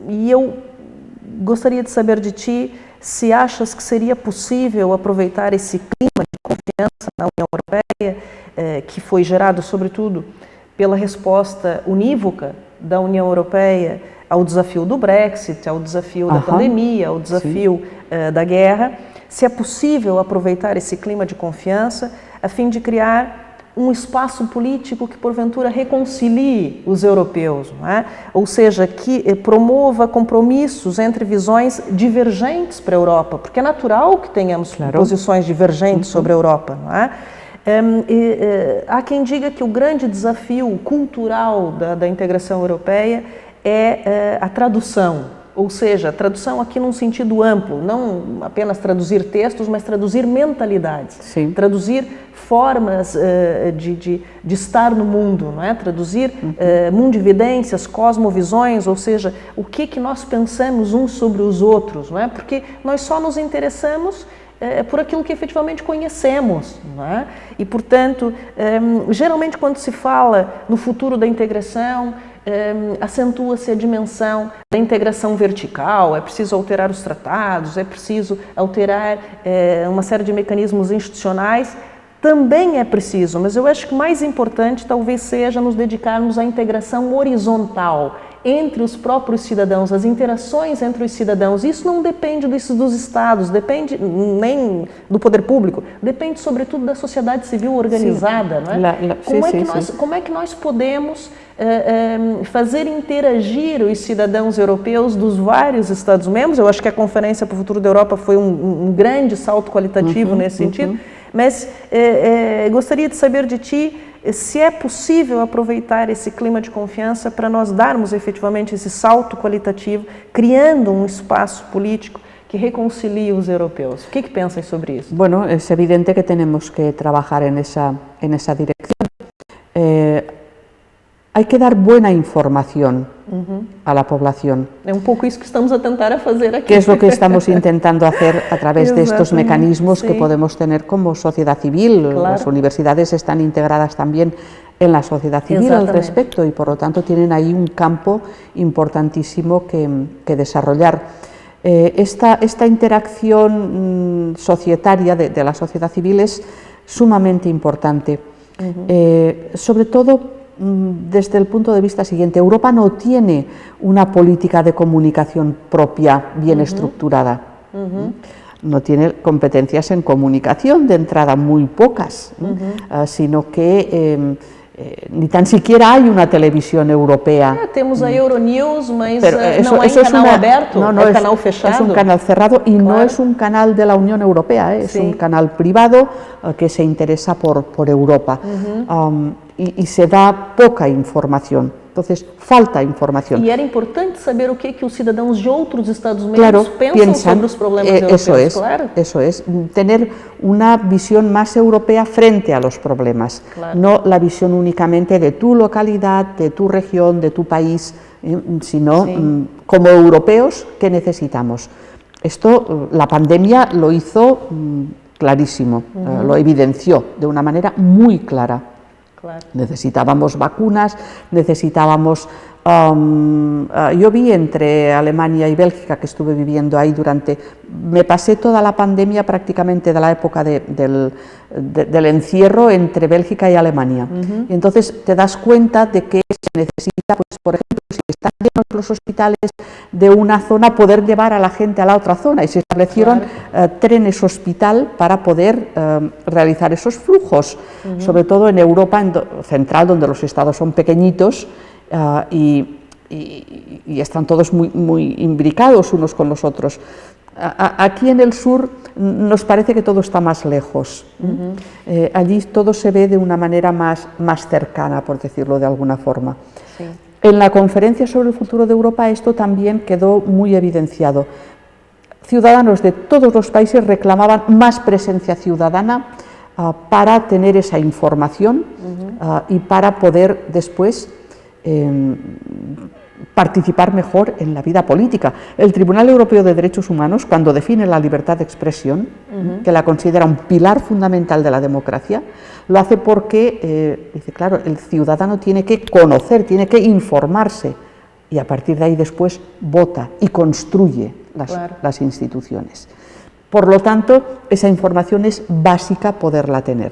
E eu gostaria de saber de ti se achas que seria possível aproveitar esse clima de confiança na União Europeia, que foi gerado, sobretudo, pela resposta unívoca da União Europeia ao desafio do Brexit, ao desafio da pandemia, ao desafio da guerra, se é possível aproveitar esse clima de confiança a fim de criar um espaço político que, porventura, reconcilie os europeus, não é? Ou seja, que promova compromissos entre visões divergentes para a Europa, porque é natural que tenhamos posições divergentes sobre a Europa, não é? Há quem diga que o grande desafio cultural da integração europeia é a tradução, ou seja, tradução aqui num sentido amplo, não apenas traduzir textos, mas traduzir mentalidades, Sim. traduzir formas de estar no mundo, não é? Traduzir mundividências, cosmovisões, ou seja, o que nós pensamos uns sobre os outros, não é? Porque nós só nos interessamos por aquilo que efetivamente conhecemos, não é? E, portanto, geralmente quando se fala no futuro da integração, acentua-se a dimensão da integração vertical, é preciso alterar os tratados, é preciso alterar uma série de mecanismos institucionais. Também é preciso, mas eu acho que mais importante talvez seja nos dedicarmos à integração horizontal entre os próprios cidadãos, as interações entre os cidadãos. Isso não depende dos estados, depende nem do poder público, depende sobretudo da sociedade civil organizada, não é? Como é que nós podemos fazer interagir os cidadãos europeus dos vários Estados-membros? Eu acho que a Conferência para o Futuro da Europa foi um grande salto qualitativo nesse sentido, mas gostaria de saber de ti se é possível aproveitar esse clima de confiança para nós darmos efetivamente esse salto qualitativo, criando um espaço político que reconcilie os europeus. O que pensam sobre isso? Bueno, es evidente que tenemos que trabajar en esa dirección. Hay que dar buena información a la población. É um pouco isso que estamos a tentar fazer aqui. Que es lo que estamos intentando hacer a través de estos mecanismos que podemos tener como sociedad civil. Claro. Las universidades están integradas también en la sociedad civil al respecto y por lo tanto tienen ahí un campo importantísimo que desarrollar. Esta interacción societaria de la sociedad civil es sumamente importante, sobre todo desde el punto de vista siguiente. Europa no tiene una política de comunicación propia bien estructurada. No tiene competencias en comunicación, de entrada muy pocas, sino que ni tan siquiera hay una televisión europea. Tenemos a Euronews, mas no hay canal abierto, no, canal fechado. Es un canal cerrado y no es un canal de la Unión Europea, es un canal privado que se interesa por Europa. Y se da poca información. Entonces, falta información. E era importante saber o que os cidadãos de outros Estados-membros pensam sobre os problemas europeus. Eso es, tener una visión más europea frente a los problemas, no la visión únicamente de tu localidad, de tu región, de tu país, sino como europeos, ¿qué necesitamos? Esto, la pandemia lo hizo clarísimo, lo evidenció de una manera muy clara. Claro. Necesitábamos vacunas, necesitábamos... yo vi entre Alemania y Bélgica, que estuve viviendo ahí me pasé toda la pandemia prácticamente de la época del encierro entre Bélgica y Alemania. Y entonces te das cuenta de que se necesita, pues, por ejemplo, si están llenos los hospitales de una zona, poder llevar a la gente a la otra zona, y se establecieron trenes hospital para poder realizar esos flujos, sobre todo en Europa central, donde los estados son pequeñitos y están todos muy imbricados unos con los otros. Aquí en el sur nos parece que todo está más lejos. Allí todo se ve de una manera más cercana, por decirlo de alguna forma. Sí. En la conferencia sobre el futuro de Europa esto también quedó muy evidenciado. Ciudadanos de todos los países reclamaban más presencia ciudadana para tener esa información y para poder después participar mejor en la vida política. El Tribunal Europeo de Derechos Humanos, cuando define la libertad de expresión, que la considera un pilar fundamental de la democracia, lo hace porque, dice, claro, el ciudadano tiene que conocer, tiene que informarse, y a partir de ahí después vota y construye las instituciones. Por lo tanto, esa información es básica poderla tener.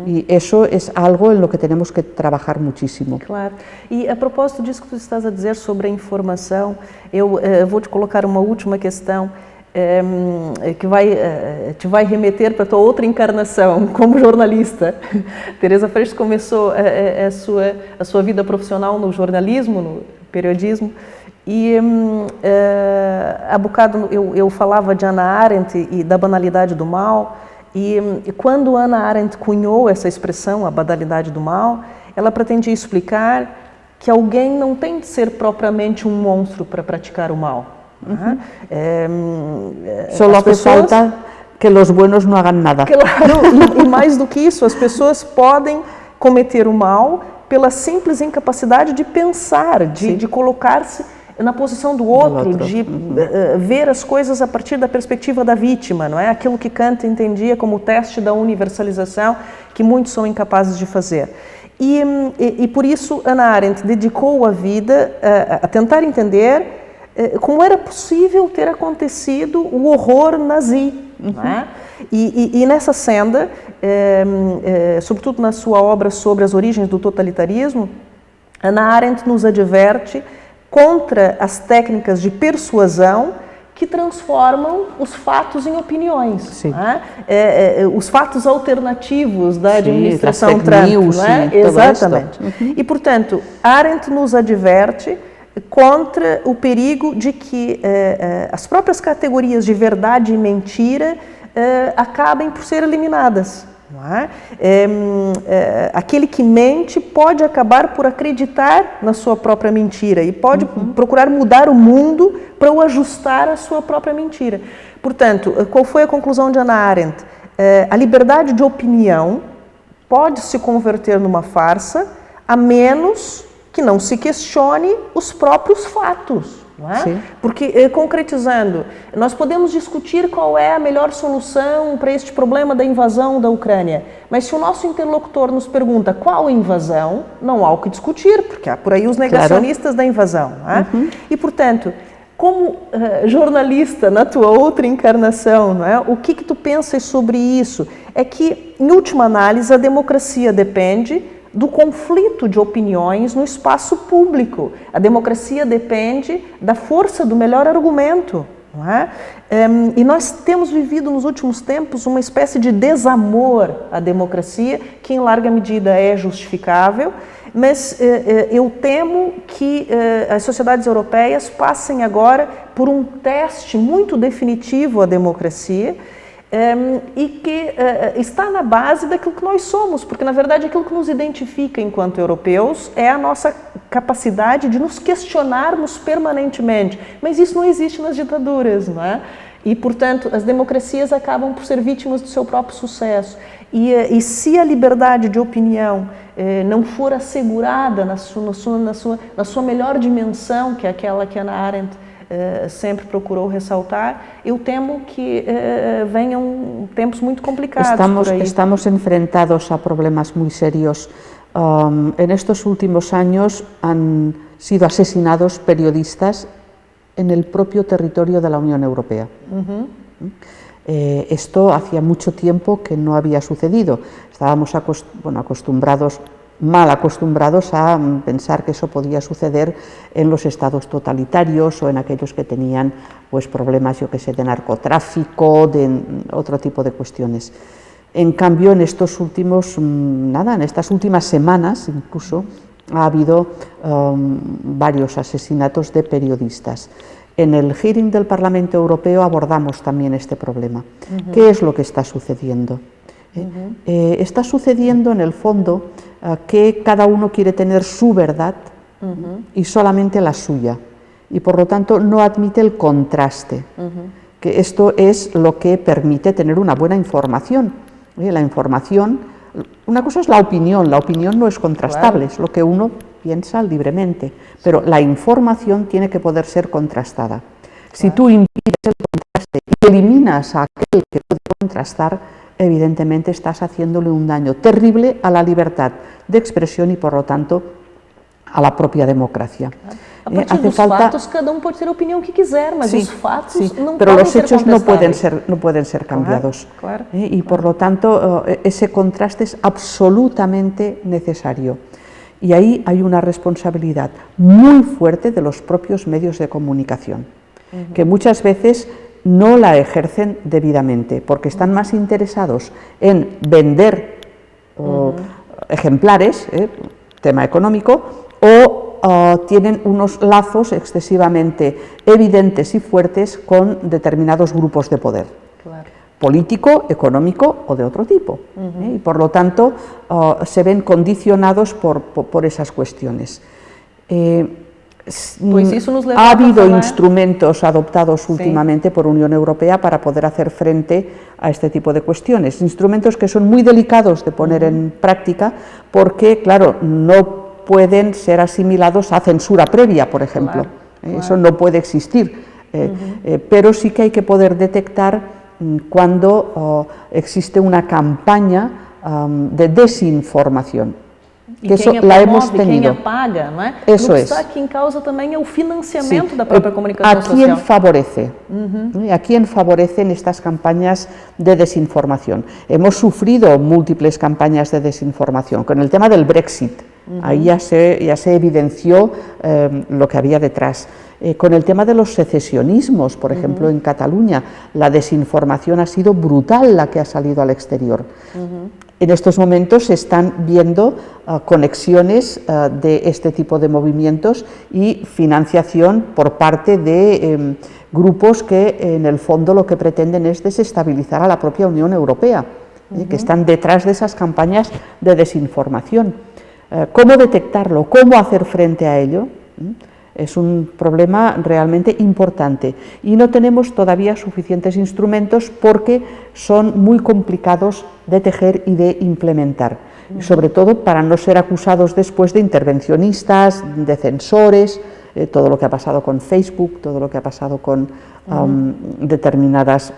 E isso é algo em que temos que trabalhar muitíssimo. Claro. E a propósito disso que tu estás a dizer sobre a informação, eu vou te colocar uma última questão que te vai remeter para a tua outra encarnação como jornalista. Teresa Freixo começou a sua vida profissional no jornalismo, no periodismo, e há bocado eu falava de Hannah Arendt e da banalidade do mal, E quando Hannah Arendt cunhou essa expressão, a banalidade do mal, ela pretendia explicar que alguém não tem de ser propriamente um monstro para praticar o mal. Solo hace falta que os buenos não hagam nada. Claro, e mais do que isso, as pessoas podem cometer o mal pela simples incapacidade de pensar, de colocar-se na posição do outro, de ver as coisas a partir da perspectiva da vítima, não é? Aquilo que Kant entendia como o teste da universalização, que muitos são incapazes de fazer. E por isso Hannah Arendt dedicou a vida a tentar entender como era possível ter acontecido o horror nazi. Não é? E nessa senda, sobretudo na sua obra sobre as origens do totalitarismo, Hannah Arendt nos adverte contra as técnicas de persuasão que transformam os fatos em opiniões. Os fatos alternativos da administração Trump. Exatamente. E, portanto, Arendt nos adverte contra o perigo de que as próprias categorias de verdade e mentira acabem por ser eliminadas. Aquele que mente pode acabar por acreditar na sua própria mentira e pode procurar mudar o mundo para o ajustar à sua própria mentira. Portanto, qual foi a conclusão de Hannah Arendt? A liberdade de opinião pode se converter numa farsa a menos que não se questione os próprios fatos. Não é? Porque, concretizando, nós podemos discutir qual é a melhor solução para este problema da invasão da Ucrânia, mas se o nosso interlocutor nos pergunta qual invasão, não há o que discutir, porque há por aí os negacionistas da invasão. Não é? E, portanto, como jornalista na tua outra encarnação, não é? O que tu pensas sobre isso? É que, em última análise, a democracia depende do conflito de opiniões no espaço público. A democracia depende da força do melhor argumento. Não é? E nós temos vivido nos últimos tempos uma espécie de desamor à democracia, que em larga medida é justificável, mas eu temo que as sociedades europeias passem agora por um teste muito definitivo à democracia, e que está na base daquilo que nós somos, porque na verdade aquilo que nos identifica enquanto europeus é a nossa capacidade de nos questionarmos permanentemente, mas isso não existe nas ditaduras, não é? E portanto as democracias acabam por ser vítimas do seu próprio sucesso, e se a liberdade de opinião não for assegurada na sua melhor dimensão, que é aquela que Hannah Arendt sempre procurou ressaltar, eu temo que venham tempos muito complicados por aí. Estamos enfrentados a problemas muy serios. En estos últimos años han sido asesinados periodistas en el propio territorio de la Unión Europea. Esto hacía mucho tiempo que no había sucedido. Estábamos mal acostumbrados a pensar que eso podía suceder en los estados totalitarios o en aquellos que tenían pues problemas, yo que sé, de narcotráfico, de otro tipo de cuestiones. En cambio, en estos últimos, en estas últimas semanas incluso, ha habido varios asesinatos de periodistas. En el hearing del Parlamento Europeo abordamos también este problema. ¿Qué es lo que está sucediendo? Está sucediendo en el fondo que cada uno quiere tener su verdad y solamente la suya, y por lo tanto no admite el contraste, que esto es lo que permite tener una buena información. La información, una cosa es la opinión no es contrastable, es lo que uno piensa libremente, pero la información tiene que poder ser contrastada. Si tú impides el contraste y eliminas a aquel que puede contrastar, evidentemente estás haciéndole un daño terrible a la libertad de expresión y por lo tanto a la propia democracia. A partir dos fatos, cada puede ter a opinião que quiser, mas os fatos não pero podem los ser hechos no pueden ser cambiados. Y por lo tanto ese contraste es absolutamente necesario. Y ahí hay una responsabilidad muy fuerte de los propios medios de comunicación, que muchas veces no la ejercen debidamente, porque están más interesados en vender ejemplares, tema económico, o tienen unos lazos excesivamente evidentes y fuertes con determinados grupos de poder. político, económico o de otro tipo. Y por lo tanto se ven condicionados por esas cuestiones. Pues eso nos ha habido instrumentos adoptados últimamente por Unión Europea para poder hacer frente a este tipo de cuestiones. Instrumentos que son muy delicados de poner en práctica porque, claro, no pueden ser asimilados a censura previa, por ejemplo. Eso no puede existir. Pero sí que hay que poder detectar cuando existe una campaña de desinformación. E eso quem la promove, hemos tenido. quem apaga, não é? Eso O que es. está aqui em causa também é o financiamento Sí. da própria comunicação ¿A quién social. favorece? ¿A quién favorecen estas campañas de desinformación? Hemos sufrido múltiples campañas de desinformación. Con el tema del Brexit, ahí ya se evidenció lo que había detrás. Con el tema de los secesionismos, por ejemplo, en Cataluña, la desinformación ha sido brutal la que ha salido al exterior. En estos momentos se están viendo conexiones de este tipo de movimientos y financiación por parte de grupos que en el fondo lo que pretenden es desestabilizar a la propia Unión Europea, que están detrás de esas campañas de desinformación. ¿Cómo detectarlo? ¿Cómo hacer frente a ello? Es un problema realmente importante y no tenemos todavía suficientes instrumentos porque son muy complicados de tejer y de implementar, sobre todo para no ser acusados después de intervencionistas, de censores, todo lo que ha pasado con Facebook, todo lo que ha pasado con determinadas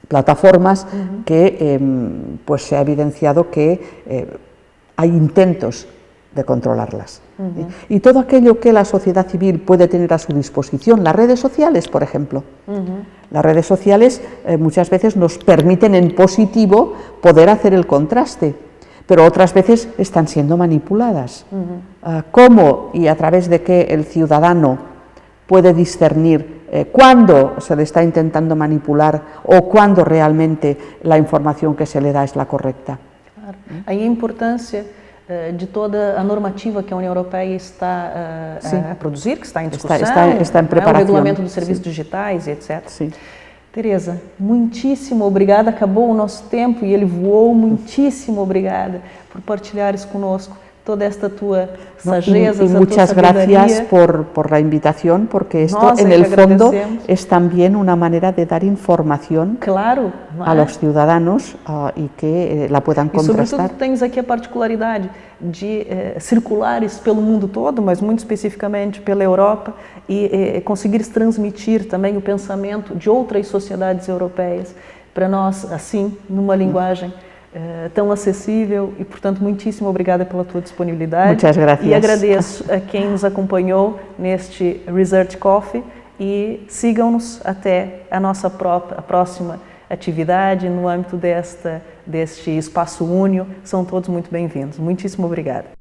plataformas que pues se ha evidenciado que hay intentos de controlarlas. Y todo aquello que la sociedad civil puede tener a su disposición, las redes sociales, por ejemplo. Las redes sociales muchas veces nos permiten en positivo poder hacer el contraste, pero otras veces están siendo manipuladas. ¿Cómo y a través de qué el ciudadano puede discernir cuándo se le está intentando manipular o cuándo realmente la información que se le da es la correcta? Claro. Aí a importância de toda a normativa que a União Europeia está a produzir, que está em discussão, está em preparação, o regulamento dos serviços digitais e etc. Sim. Teresa, muitíssimo obrigada, acabou o nosso tempo e ele voou, muitíssimo obrigada por partilhares conosco toda esta tua sageza, y muchas gracias por la invitación, porque esto en el fondo es también una manera de dar información a los ciudadanos y que la puedan contrastar. E sobretudo tens aqui a particularidade de circulares pelo mundo todo, mas muito especificamente pela Europa, e conseguires transmitir também o pensamento de outras sociedades europeias para nós, assim, numa linguagem tão acessível e, portanto, muitíssimo obrigada pela tua disponibilidade. Muchas gracias. E agradeço a quem nos acompanhou neste Research Coffee e sigam-nos até a próxima atividade no âmbito deste Espaço Únio. São todos muito bem-vindos. Muitíssimo obrigada.